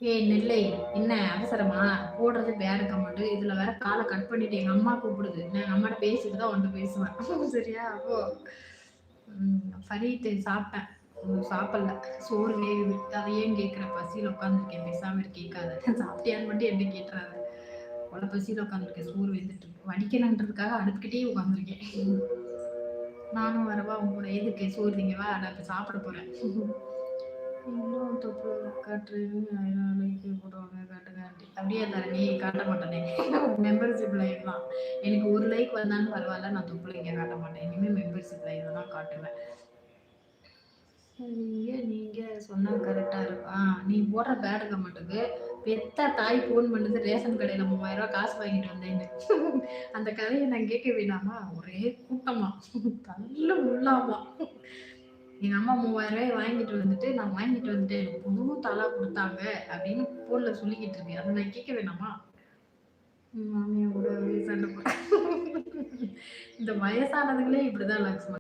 ஏய் நெல்லை, என்ன அவசரமா? போடுறது பேட் கமெண்ட். இதுல வேற கால கட் பண்ணிட்டு எங்க அம்மா கூப்பிடுது. நான் எங்க அம்மாட்ட பேசிட்டு தான் உன்ட்ட பேசுவேன். சரியா? அப்போ ஃபரீத் சாப்பிட்டேன். சாப்பிடல. சோறு வேகுது. அத ஏன் கேட்கிற? பசியில உட்காந்துருக்கேன். பேசாம இரு கேட்காத. சாப்பிட்டியான்னு மட்டும் என்ட்ட கேட்டுறாத. அவ்வளோ பசியில உட்காந்துருக்கேன். சோறு வெந்துட்டு இருக்கு. வடிக்கணுன்றதுக்காக அடுப்புக்கிட்டே உட்காந்துருக்கேன். நானும் வரவா உங்க கூட? எதுக்கு சோறு திங்கவா? நான் இப்ப சாப்பிட போறேன். இன்னும் தொப்பு காட்டுறேன் போடுவாங்க காட்டுங்க அப்படியே தரணி காட்ட மாட்டேனே. மெம்பர்ஷிப் லைவ் தான். எனக்கு ஒரு லைக் வந்தாலும் பரவாயில்ல, நான் தொப்புல இங்கே காட்ட மாட்டேன். இனிமேல் மெம்பர்ஷிப் லைவ் தான் காட்டுவேன். சரிங்க, நீங்க சொன்னா கரெக்டா இருக்கும். நீ போடுற பேட் கமெண்ட்டுக்கு பெத்த தாய் போன் பண்ணுது, ரேஷன் கடையில 3000 ரூபாய் காசு வாங்கிட்டு வந்தேன்னு. அந்த கதையை நான் கேட்க வேணாமா? ஒரே கூட்டமா தள்ள முள்ளாமா. எங்க அம்மா 3000 ரூபாய் வாங்கிட்டு வந்துட்டு, நான் வாங்கிட்டு வந்துட்டேன், எனக்கு புது தலா கொடுத்தாங்க அப்படின்னு போன்ல சொல்லிக்கிட்டு இருக்கேன். அதை நான் கேட்க வேணாமா? மாமியா கூட சண்டை போட்டு இந்த வயசானதுங்களே இப்படிதான் லக்ஷ்மண்.